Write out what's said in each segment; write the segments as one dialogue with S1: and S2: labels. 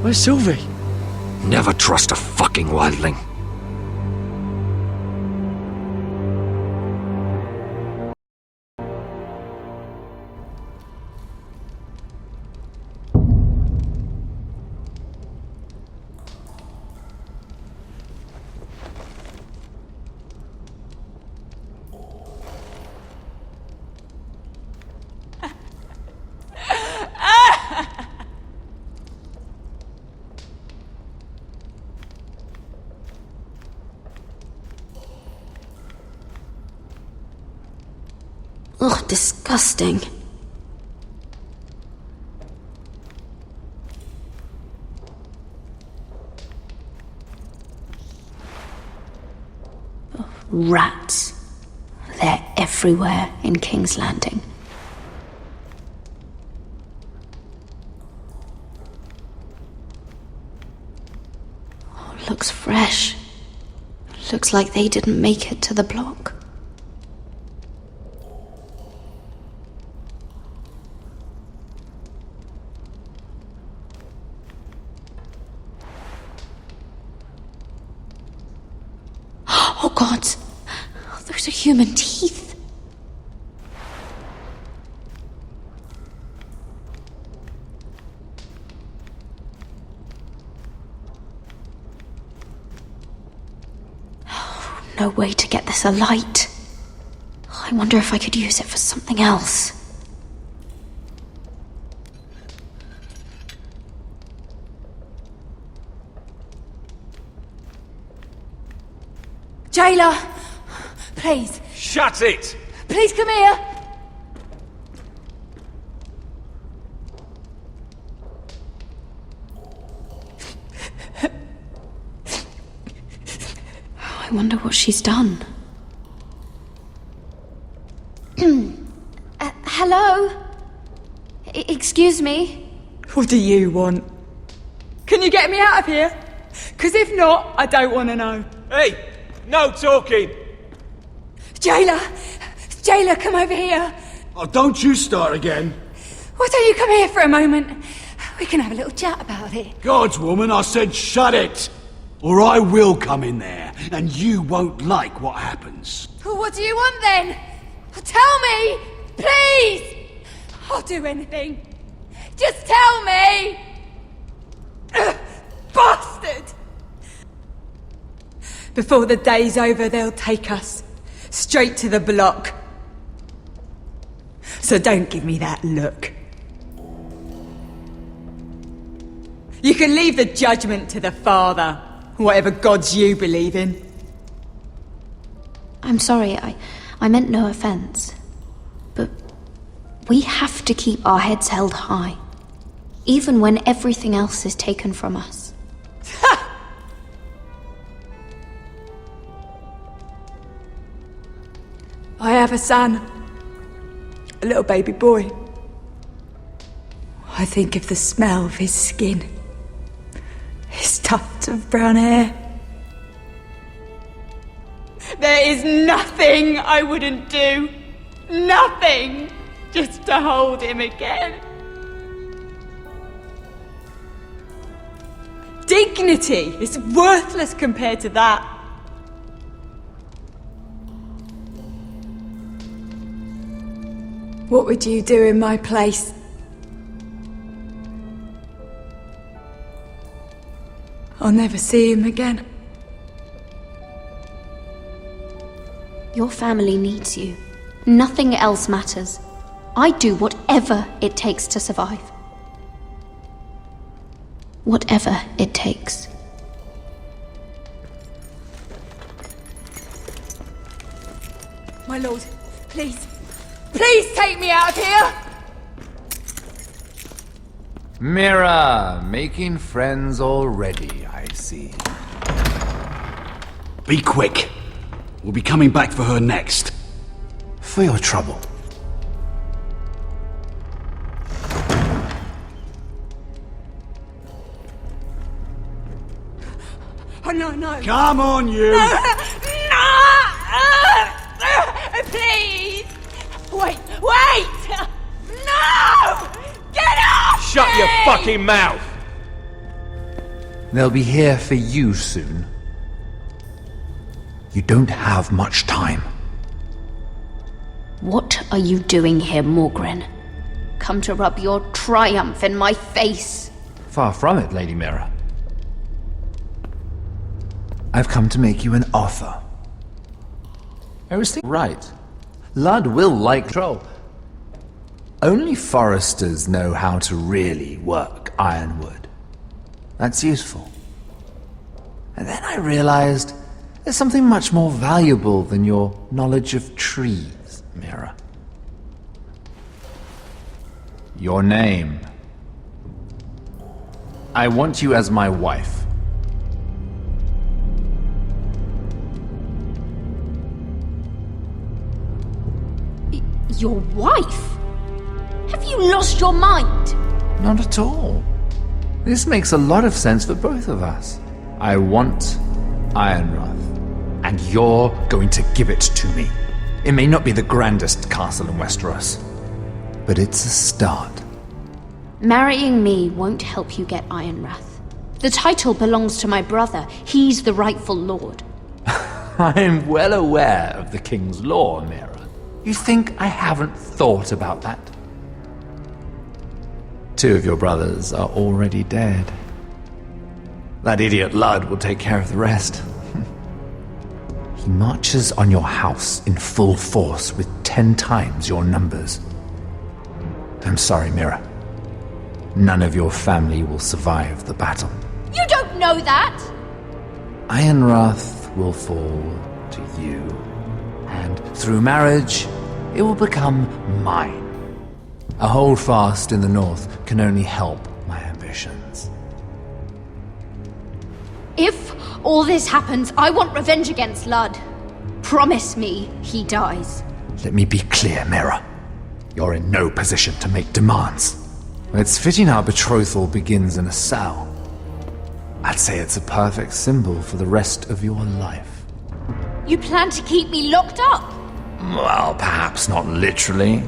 S1: Where's Sylvie?
S2: Never trust a fucking wildling.
S3: Ugh, disgusting. Oh, rats. They're everywhere in King's Landing. Oh, looks fresh. Looks like they didn't make it to the block. Oh God, those are human teeth. Oh, no way to get this alight. I wonder if I could use it for something else.
S4: Jailer! Please.
S1: Shut it!
S4: Please come here!
S3: I wonder what she's done. Hello? Excuse me?
S4: What do you want? Can you get me out of here? 'Cause if not, I don't want to know.
S1: Hey! No talking!
S4: Jailer! Jailer, come over here!
S5: Oh, don't you start again.
S4: Why don't you come here for a moment? We can have a little chat about it.
S5: God's woman, I said shut it! Or I will come in there, and you won't like what happens.
S4: Well, what do you want then? Tell me! Please! I'll do anything. Just tell me! Ugh, bastard! Before the day's over, they'll take us straight to the block. So don't give me that look. You can leave the judgment to the Father, whatever gods you believe in.
S3: I'm sorry, I meant no offense. But we have to keep our heads held high, even when everything else is taken from us.
S4: I have a son. A little baby boy. I think of the smell of his skin. His tuft of brown hair. There is nothing I wouldn't do. Nothing! Just to hold him again. Dignity is worthless compared to that. What would you do in my place? I'll never see him again.
S3: Your family needs you. Nothing else matters. I do whatever it takes to survive. Whatever it takes.
S4: My lord, please. Please take me out of here!
S6: Mira, making friends already, I see.
S5: Be quick. We'll be coming back for her next.
S2: For your trouble.
S4: Oh, no, no.
S5: Come on, you!
S4: No! Please! Wait! No! Get off
S1: Shut
S4: me!
S1: your fucking mouth!
S6: They'll be here for you soon. You don't have much time.
S3: What are you doing here, Morgren? Come to rub your triumph in my face?
S6: Far from it, Lady Mira. I've come to make you an offer. I was thinking, right. Ludd will like control. Only foresters know how to really work ironwood. That's useful. And then I realized there's something much more valuable than your knowledge of trees, Mira. Your name. I want you as my wife.
S3: Your wife? Have you lost your mind?
S6: Not at all. This makes a lot of sense for both of us. I want Ironrath, and you're going to give it to me. It may not be the grandest castle in Westeros, but it's a start.
S3: Marrying me won't help you get Ironrath. The title belongs to my brother. He's the rightful lord.
S6: I'm well aware of the king's law, Mira. You think I haven't thought about that? 2 of your brothers are already dead. That idiot Ludd will take care of the rest. He marches on your house in full force with 10 times your numbers. I'm sorry, Mira. None of your family will survive the battle.
S3: You don't know that!
S6: Ironrath will fall to you, and through marriage, it will become mine. A holdfast in the north can only help my ambitions.
S3: If all this happens, I want revenge against Ludd. Promise me he dies.
S6: Let me be clear, Mira. You're in no position to make demands. It's fitting our betrothal begins in a cell. I'd say it's a perfect symbol for the rest of your life.
S3: You plan to keep me locked up?
S6: Well, perhaps not literally.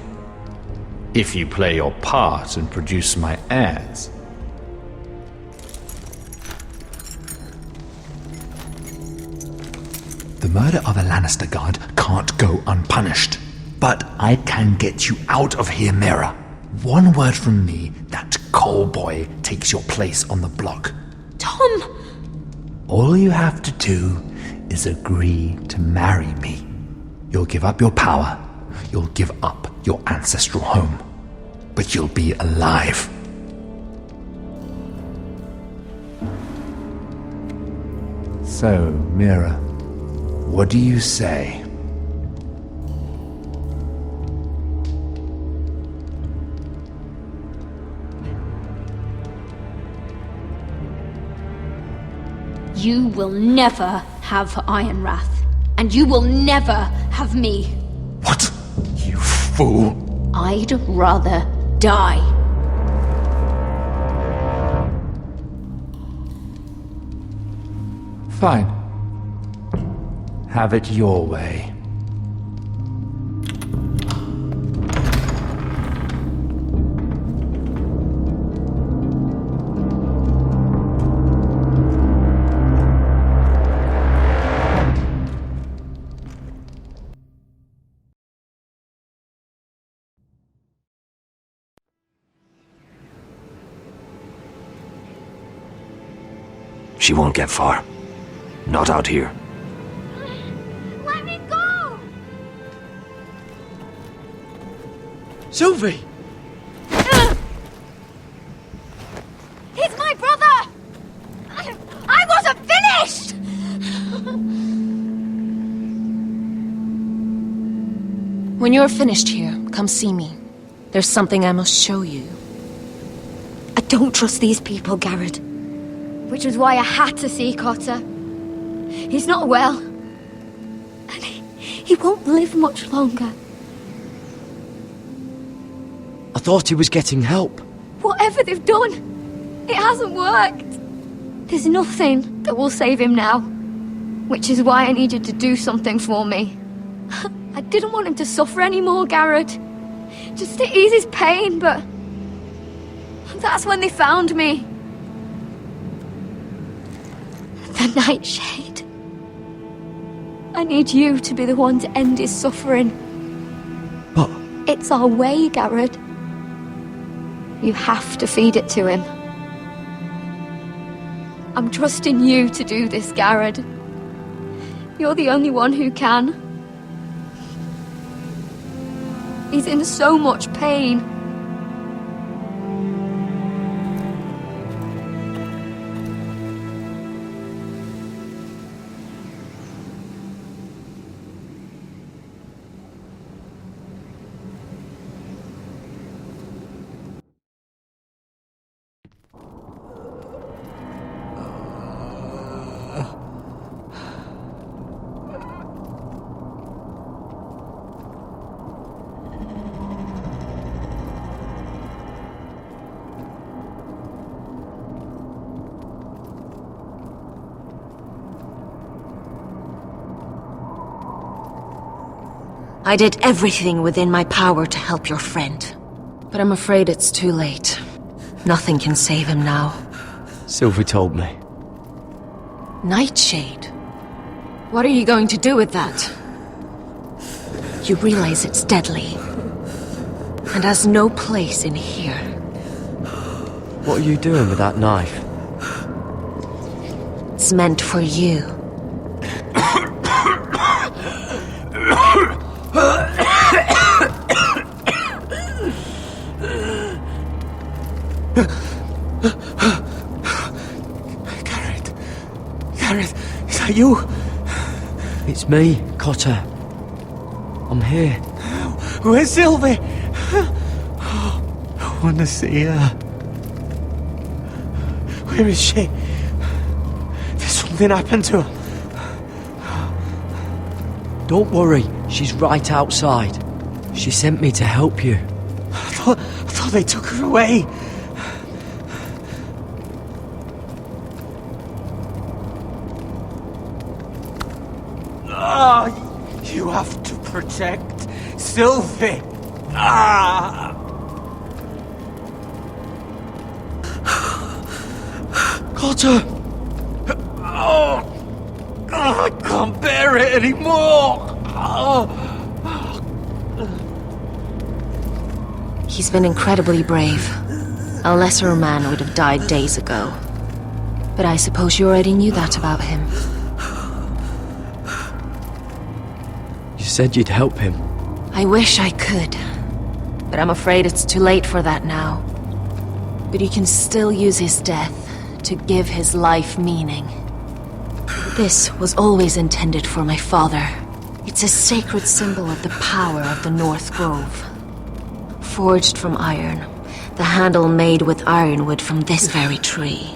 S6: If you play your part and produce my heirs. The murder of a Lannister guard can't go unpunished. But I can get you out of here, Mira. One word from me, that coal boy takes your place on the block.
S3: Tom!
S6: All you have to do is agree to marry me. You'll give up your power. You'll give up your ancestral home. But you'll be alive. So, Mira, what do you say?
S3: You will never have Ironrath. And you will never have me.
S6: What? You fool!
S3: I'd rather die.
S6: Fine. Have it your way.
S2: She won't get far. Not out here.
S4: Let me go!
S5: Sylvie!
S4: He's my brother! I wasn't finished!
S7: When you're finished here, come see me. There's something I must show you.
S4: I don't trust these people, Garrett. Which was why I had to see Cotter. He's not well. And he won't live much longer.
S5: I thought he was getting help.
S4: Whatever they've done, it hasn't worked. There's nothing that will save him now. Which is why I needed to do something for me. I didn't want him to suffer anymore, Garrett. Just to ease his pain, but... That's when they found me. Nightshade. I need you to be the one to end his suffering.
S2: But
S4: It's our way, Garrett. You have to feed it to him. I'm trusting you to do this, Garrett. You're the only one who can. He's in so much pain.
S7: I did everything within my power to help your friend. But I'm afraid it's too late. Nothing can save him now.
S2: Sylvie told me.
S7: Nightshade? What are you going to do with that? You realize it's deadly. And has no place in here.
S2: What are you doing with that knife?
S7: It's meant for you.
S2: Gareth, is that you? It's me, Cotter. I'm here. Where's Sylvie? I want to see her. Where is she? There's something happened to her. Don't worry, she's right outside. She sent me to help you. I thought they took her away. You have to protect Sylvie. Cotter! I can't bear it anymore!
S7: He's been incredibly brave. A lesser man would have died days ago. But I suppose you already knew that about him.
S2: You said you'd help him.
S7: I wish I could. But I'm afraid it's too late for that now. But you can still use his death to give his life meaning. This was always intended for my father. It's a sacred symbol of the power of the North Grove. Forged from iron, the handle made with ironwood from this very tree.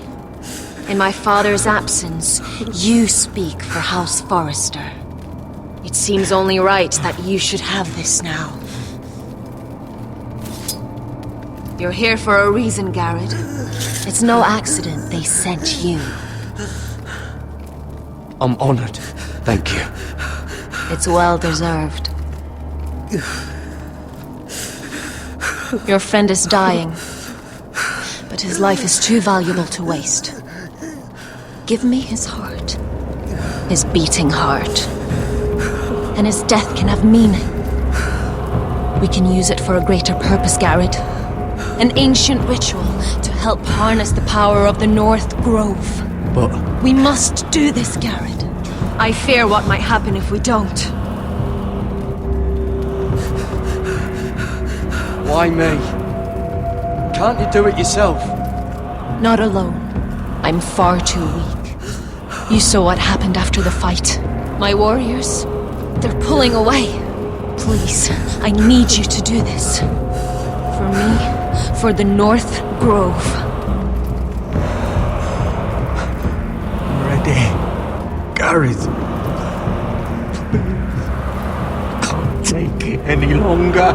S7: In my father's absence, you speak for House Forrester. It seems only right that you should have this now. You're here for a reason, Garrett. It's no accident they sent you.
S2: I'm honored. Thank you.
S7: It's well deserved. Your friend is dying, but his life is too valuable to waste. Give me his heart. His beating heart. And his death can have meaning. We can use it for a greater purpose, Garrett. An ancient ritual to help harness the power of the North Grove.
S2: But
S7: We must do this, Garrett. I fear what might happen if we don't.
S2: why me? Can't you do it yourself?
S7: Not alone. I'm far too weak. You saw what happened after the fight. My warriors, they're pulling away. Please, I need you to do this. For me, for the North Grove.
S5: Ready. Gareth. Can't take it any longer.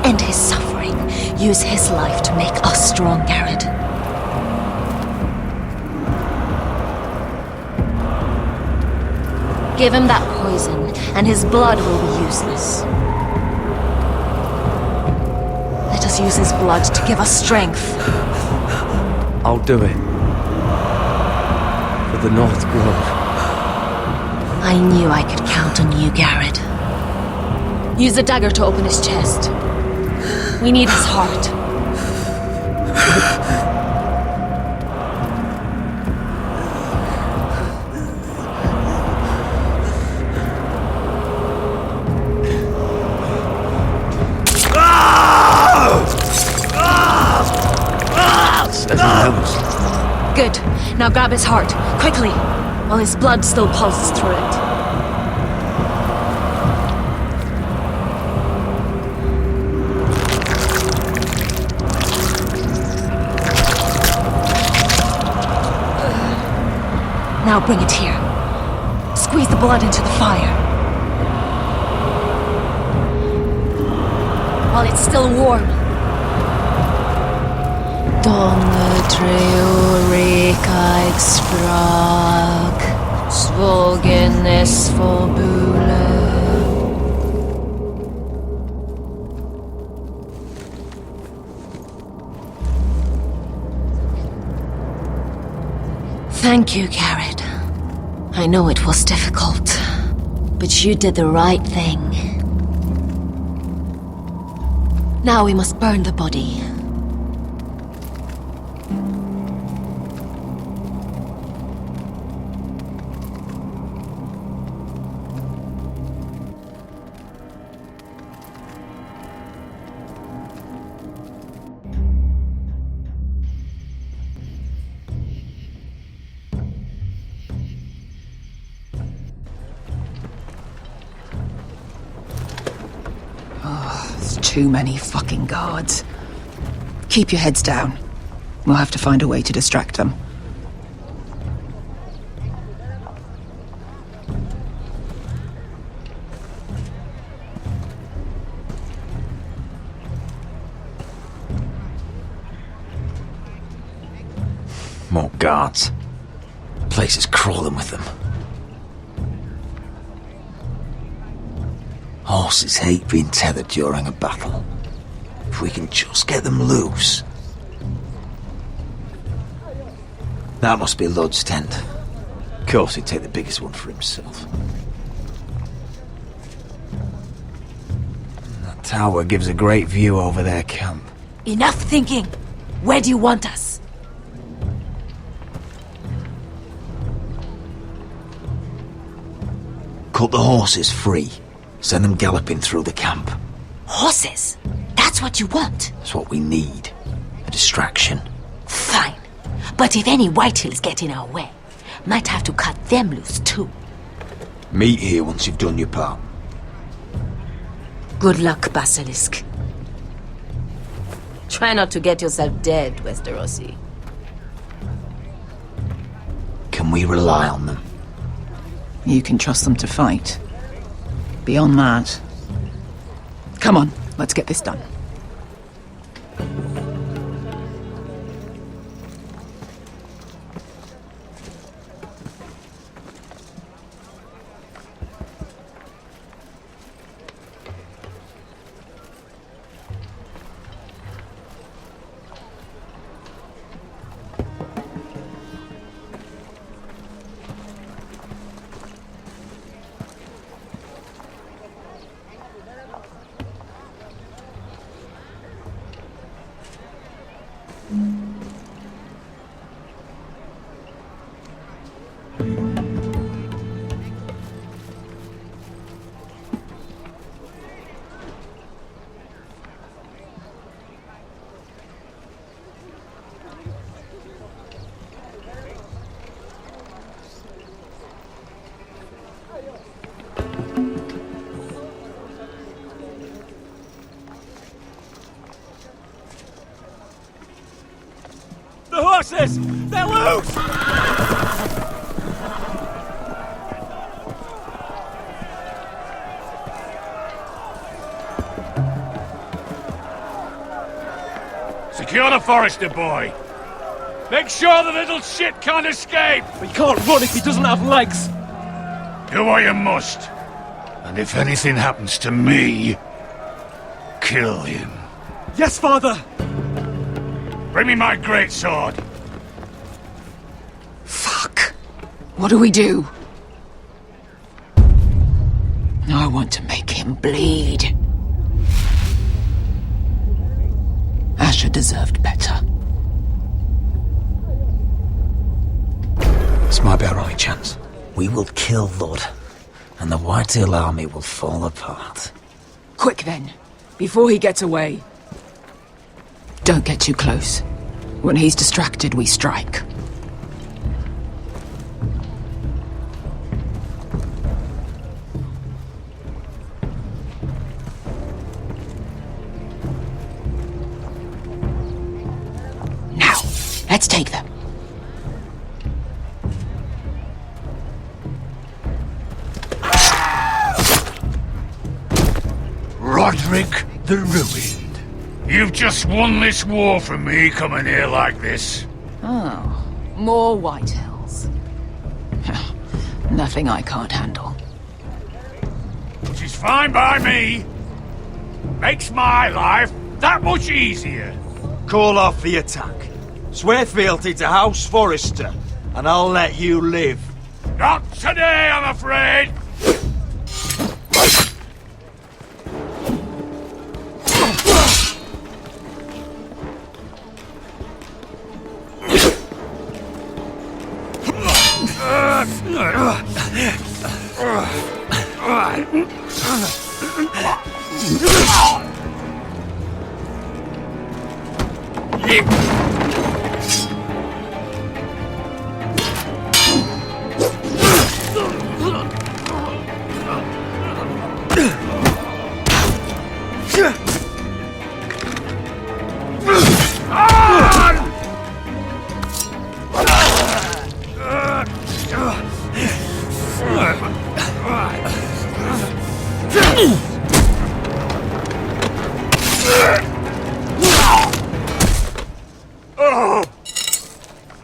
S7: End his suffering. Use his life to make us strong, Garrett. Give him that poison, and his blood will be useless. Let us use his blood to give us strength.
S2: I'll do it. of the North Grove.
S7: I knew I could count on you, Garrett. Use the dagger to open his chest. We need his heart. Good. Now grab his heart, quickly, while his blood still pulses through it. Now bring it here. Squeeze the blood into the fire. While it's still warm. Donne treorekaig sprag, svogenes fobule. Thank you, Garrett. I know it was difficult, but you did the right thing. Now we must burn the body.
S8: Too many fucking guards. Keep your heads down. We'll have to find a way to distract them.
S6: More guards. The place is crawling with them. Horses hate being tethered during a battle. If we can just get them loose. That must be Lud's tent. Of course he'd take the biggest one for himself. That tower gives a great view over their camp.
S7: Enough thinking! Where do you want us?
S6: Cut the horses free. Send them galloping through the camp.
S7: Horses? That's what you want?
S6: That's what we need. A distraction.
S7: Fine. But if any Whitehills get in our way, might have to cut them loose too.
S6: Meet here once you've done your part.
S7: Good luck, Basilisk. Try not to get yourself dead, Westerosi.
S6: Can we rely on them?
S8: You can trust them to fight. Beyond that... Come on, let's get this done.
S1: The horses! They're loose!
S5: Secure the Forester boy.
S1: Make sure the little shit can't escape!
S2: He can't run if he doesn't have legs.
S5: Do what you must. And if anything happens to me, kill him.
S2: Yes, father!
S5: Bring me my greatsword.
S8: Fuck. What do we do? I want to make him bleed. Asher deserved better.
S2: This might be our only chance. We will kill Lud, and the Whitehill army will fall apart.
S8: Quick then, before he gets away. Don't get too close. When he's distracted, we strike. Now, let's take them.
S5: Roderick the Ruined.
S1: You've just won this war from me coming here like this.
S8: Oh, more Whitehills. Nothing I can't handle.
S1: Which is fine by me. Makes my life that much easier.
S9: Call off the attack. Swear fealty to House Forrester, and I'll let you live.
S1: Not today, I'm afraid.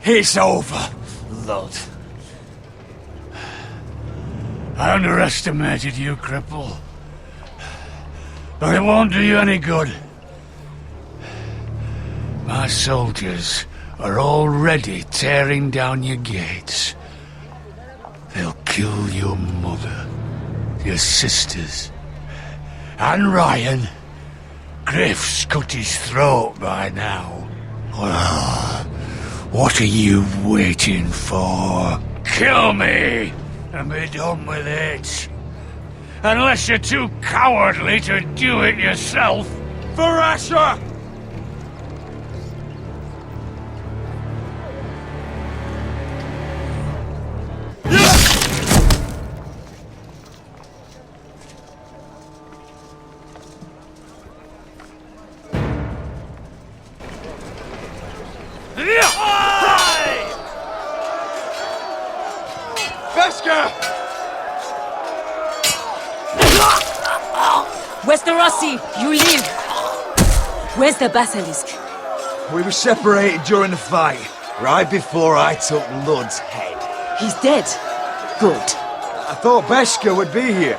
S5: It's over, Lud. I underestimated you, cripple. But it won't do you any good. My soldiers are already tearing down your gates. They'll kill your mother, your sisters, and Ryan. Griff's cut his throat by now. Well, what are you waiting for? Kill me, and be done with it. Unless you're too cowardly to do it yourself.
S9: For Asher!
S10: Where's the Rossi? You live! Where's the Basilisk?
S9: We were separated during the fight, right before I took Lud's head.
S10: He's dead. Good.
S9: I thought Beskha would be here.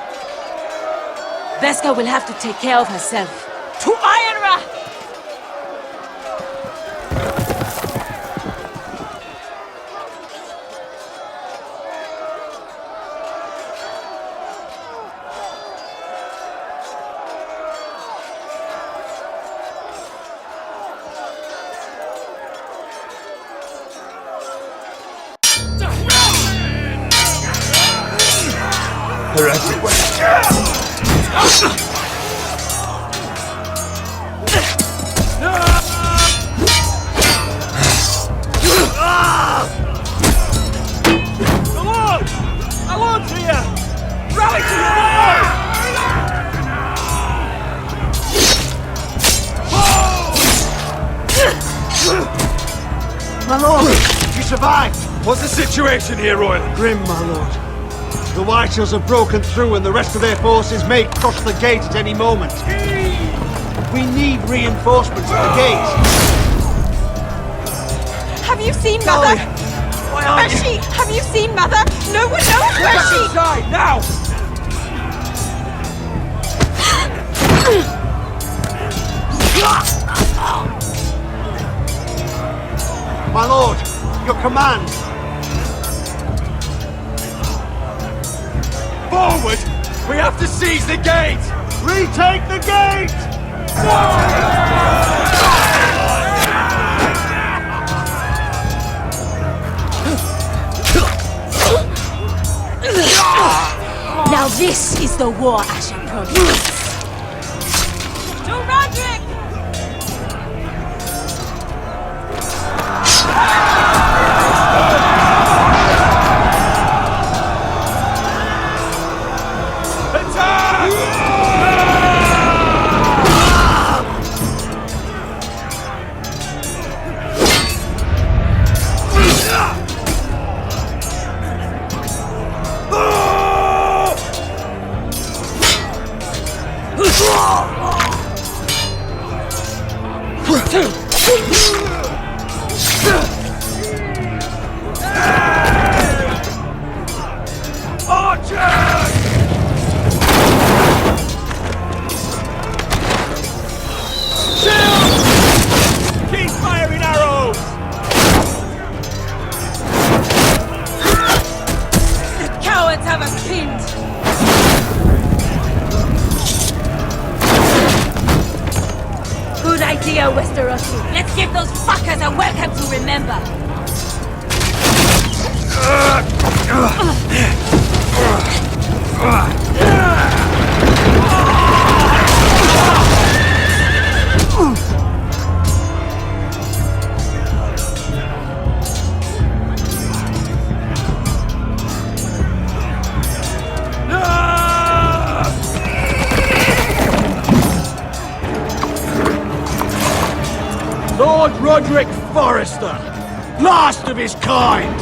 S10: Beskha will have to take care of herself. To Ironra!
S9: They're everywhere.
S5: I want to you! Rally to the
S9: My lord! You survived! What's the situation here, Royal?
S11: Grim, my lord. The Whitehills have broken through and the rest of their forces may cross the gate at any moment. We need reinforcements at the gate.
S12: Have you seen Mother?
S9: Why aren't
S12: Where's she? Have you seen Mother? No one knows where she...
S9: Inside, now!
S11: My lord, your command.
S9: forward! We have to seize the gate!
S11: Retake the gate!
S10: Now this is the war Asher promised.
S12: To Roderick!
S9: Keep firing arrows!
S10: The cowards have us pinned. Good idea, Westerosi. Let's give those fuckers a welcome to remember.
S11: Lord Roderick Forrester, last of his kind!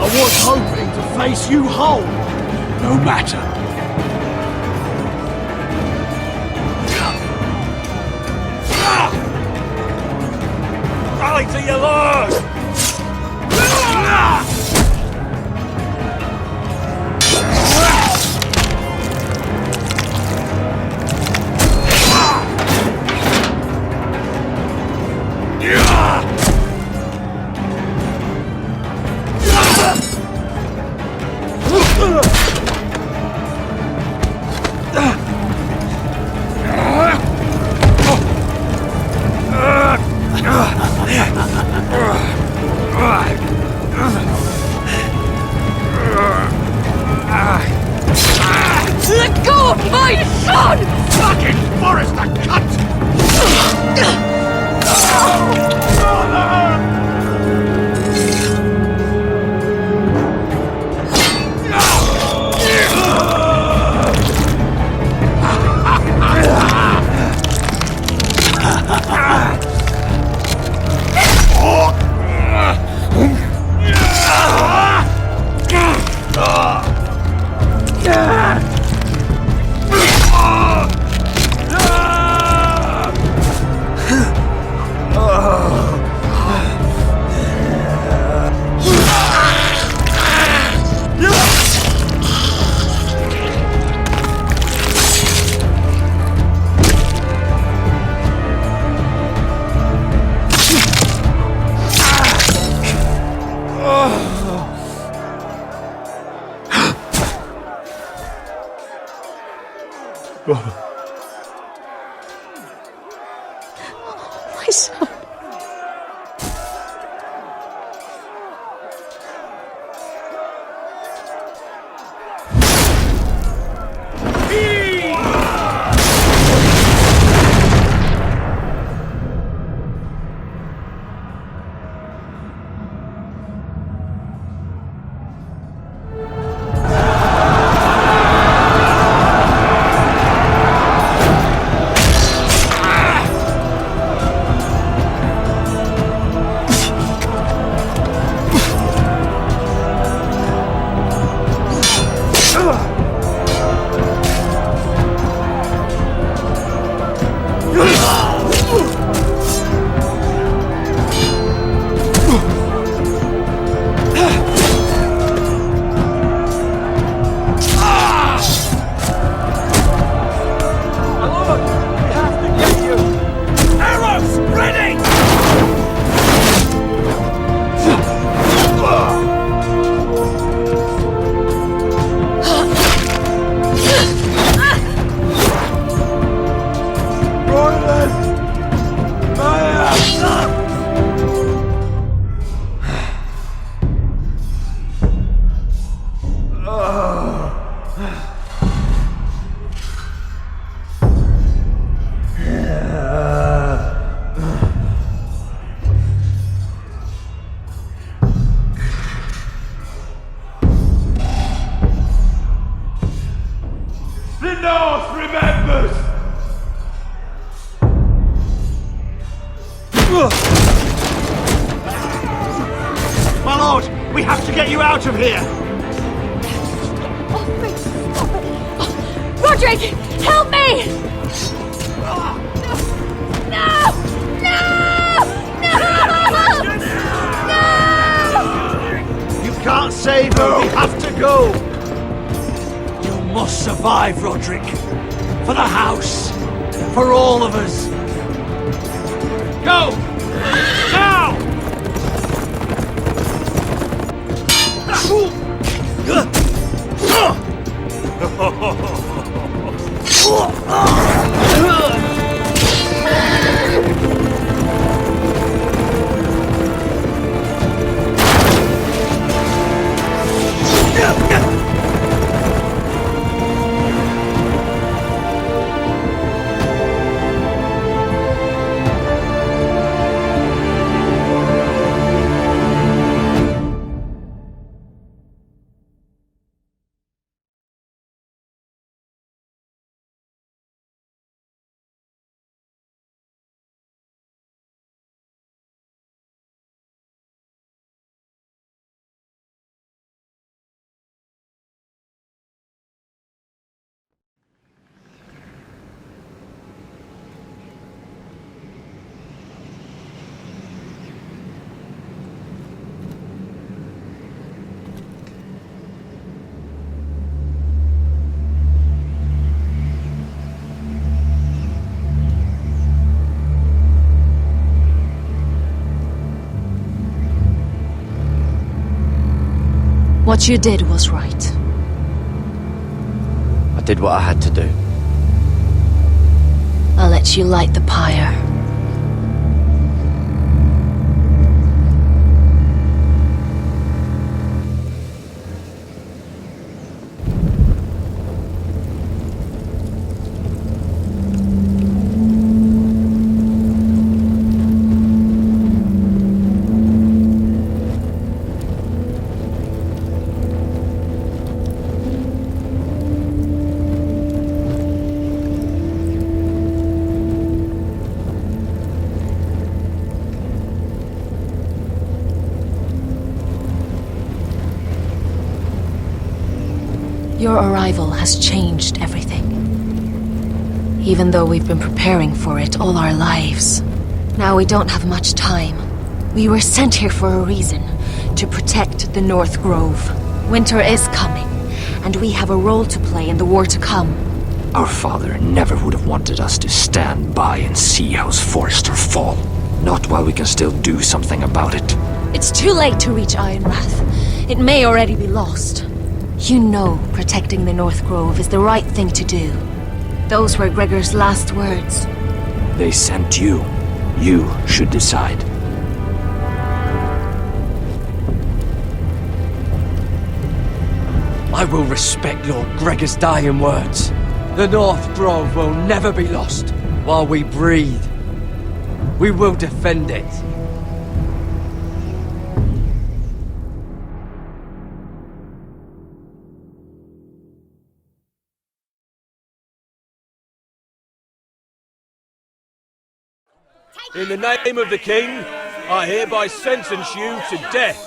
S11: I was hoping to face you whole.
S5: No matter.
S9: Rally to your lord!
S10: Let go of my son!
S11: Fucking Forrester, cunt!
S8: My son.
S11: out of here!
S4: Roderick, help me! No! No! No! No!
S11: You can't save her, we have to go!
S2: You must survive, Roderick. For the house. For all of us.
S1: Go! Now!
S7: What you did was right.
S2: I did what I had to do.
S7: I'll let you light the pyre. Your arrival has changed everything. Even though we've been preparing for it all our lives. Now we don't have much time. We were sent here for a reason. To protect the North Grove. Winter is coming, and we have a role to play in the war to come.
S13: Our father never would have wanted us to stand by and see House Forrester fall. Not while we can still do something about it.
S7: It's too late to reach Ironrath. It may already be lost. You know protecting the North Grove is the right thing to do. Those were Gregor's last words.
S13: They sent you. You should decide.
S2: I will respect Lord Gregor's dying words. The North Grove will never be lost while we breathe. We will defend it.
S14: In the name of the King, I hereby sentence you to death.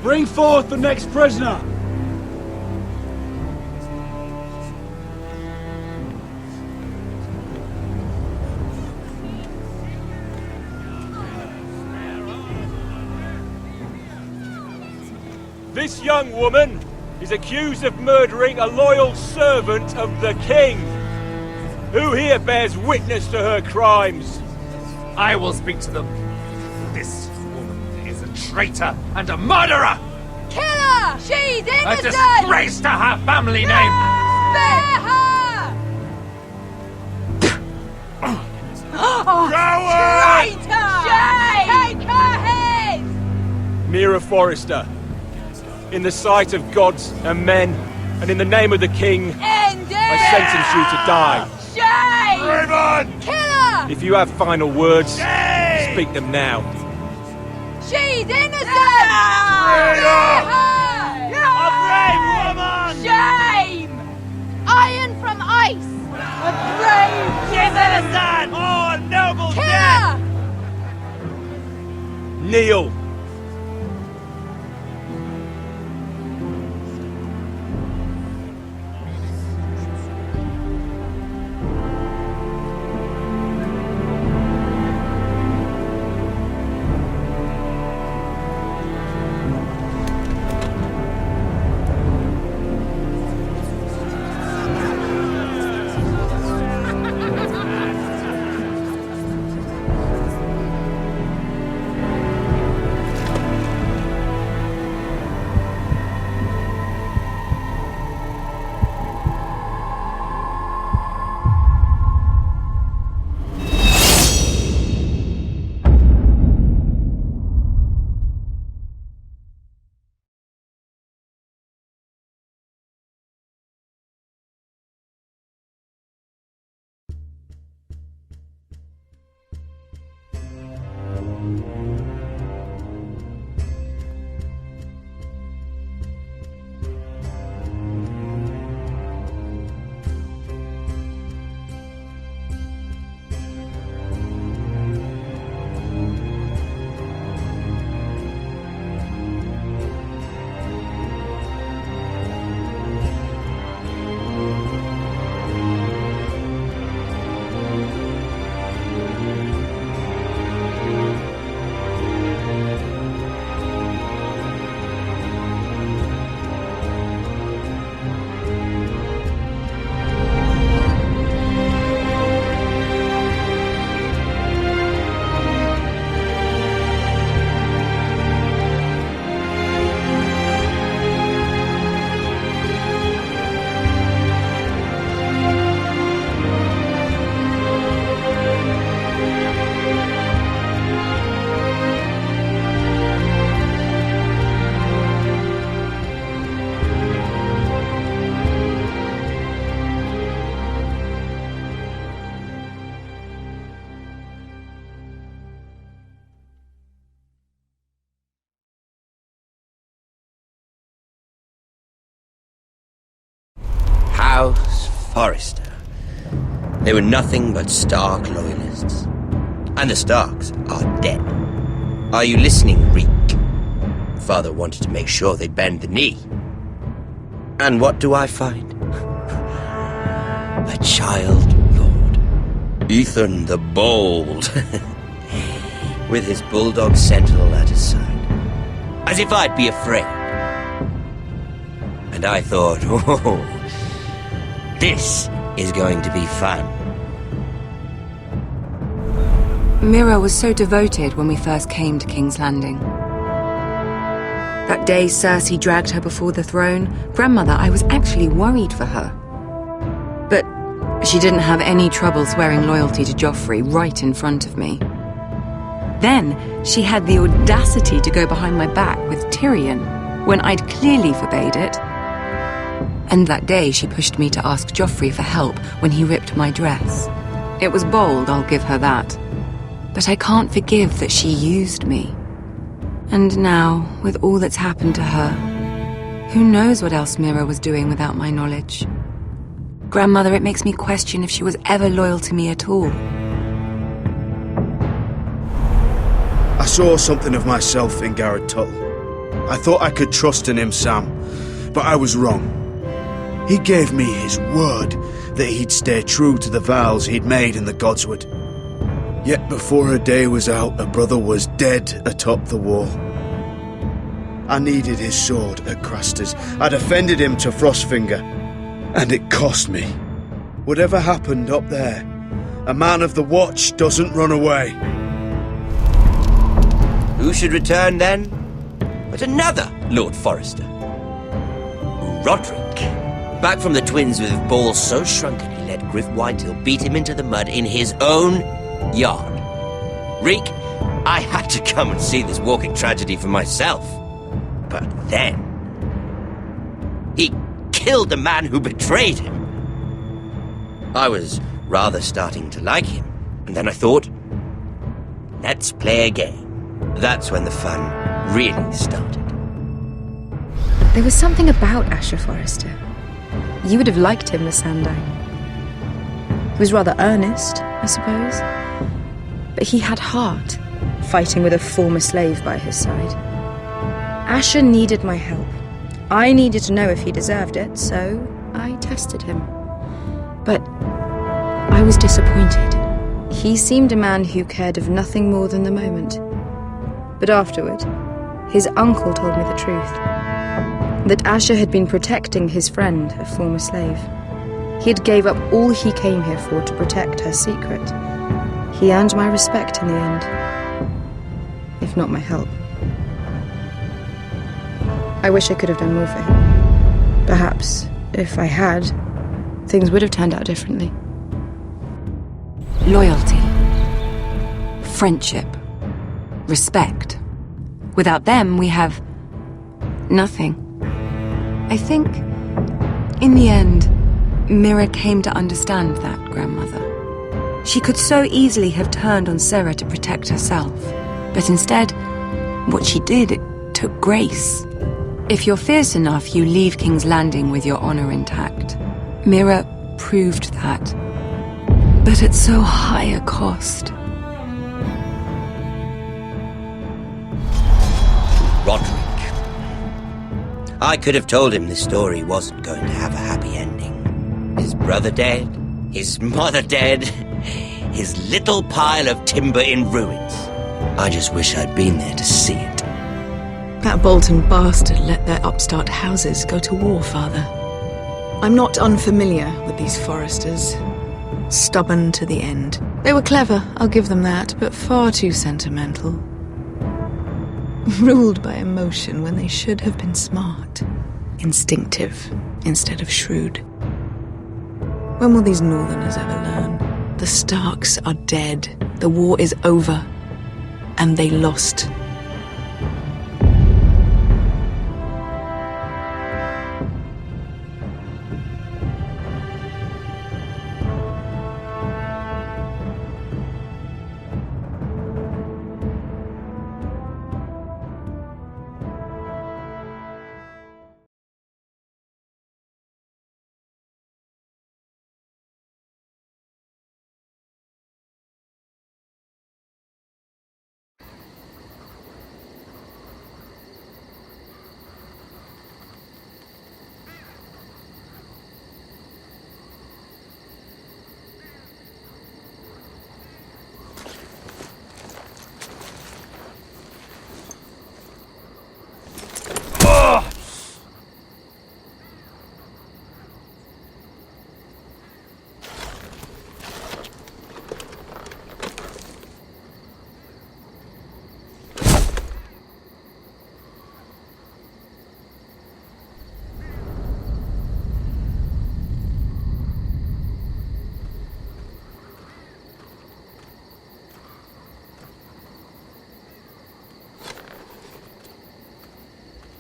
S1: Bring forth the next prisoner!
S14: This young woman is accused of murdering a loyal servant of the King. Who here bears witness to her crimes?
S1: I will speak to them. This woman is a traitor and a murderer!
S12: Kill her! She's
S6: A
S12: innocent!
S6: disgrace to her family name!
S12: Spare her! Traitor! Shame! Take her head!
S14: Mira Forrester, in the sight of gods and men, and in the name of the king,
S12: End it!
S14: I sentence you to die.
S12: Shame!
S1: Raymond!
S12: Kill her!
S14: If you have final words, speak them now.
S12: She's innocent!
S1: Traitor!
S12: A brave woman! Shame! Iron from ice! A brave! She's innocent!
S9: Oh, a noble
S12: Kill
S9: death!
S12: her!
S14: Kneel.
S15: House Forrester. They were nothing but Stark loyalists. And the Starks are dead. Are you listening, Reek? Father wanted to make sure they'd bend the knee. And what do I find? A child lord. Ethan the Bold. With his bulldog sentinel at his side. As if I'd be afraid. And I thought, oh, this is going to be fun.
S16: Mira was so devoted when we first came to King's Landing. That day Cersei dragged her before the throne, Grandmother, I was actually worried for her. But she didn't have any trouble swearing loyalty to Joffrey right in front of me. Then she had the audacity to go behind my back with Tyrion when I'd clearly forbade it. And that day she pushed me to ask Joffrey for help when he ripped my dress. It was bold, I'll give her that. But I can't forgive that she used me. And now, with all that's happened to her, who knows what else Mira was doing without my knowledge? Grandmother, it makes me question if she was ever loyal to me at all.
S11: I saw something of myself in Garrett Tuttle. I thought I could trust in him, Sam, but I was wrong. He gave me his word that he'd stay true to the vows he'd made in the Godswood. Yet before a day was out, a brother was dead atop the wall. I needed his sword at Craster's. I'd offended him to Frostfinger, and it cost me. Whatever happened up there, a man of the Watch doesn't run away.
S15: Who should return then? A but another Lord Forrester. Roderick. Back from the Twins with balls so shrunken he let Griff Whitetail beat him into the mud in his own yard. Reek, I had to come and see this walking tragedy for myself. But then... he killed the man who betrayed him. I was rather starting to like him, and then I thought, let's play a game. That's when the fun really started.
S16: There was something about Asher Forrester. You would have liked him, Miss Sandine. He was rather earnest, I suppose. But he had heart, fighting with a former slave by his side. Asher needed my help. I needed to know if he deserved it, so I tested him. But I was disappointed. He seemed a man who cared of nothing more than the moment. But afterward, his uncle told me the truth. That Asher had been protecting his friend, a former slave. He had gave up all he came here for to protect her secret. He earned my respect in the end, if not my help. I wish I could have done more for him. Perhaps, if I had, things would have turned out differently.
S7: Loyalty. Friendship. Respect. Without them, we have... nothing. I think, in the end, Mira came to understand that, Grandmother. She could so easily have turned on Sarah to protect herself. But instead, what she did, it took grace. If you're fierce enough, you leave King's Landing with your honor intact. Mira proved that. But at so high a cost.
S15: Roderick. I could have told him this story wasn't going to have a happy ending. His brother dead, his mother dead, his little pile of timber in ruins. I just wish I'd been there to see it.
S8: That Bolton bastard let their upstart houses go to war, Father. I'm not unfamiliar with these Forresters. Stubborn to the end. They were clever, I'll give them that, but far too sentimental. Ruled by emotion when they should have been smart. Instinctive instead of shrewd. When will these Northerners ever learn? The Starks are dead. The war is over. And they lost.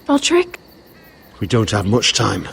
S3: Roderick?
S11: We don't have much time.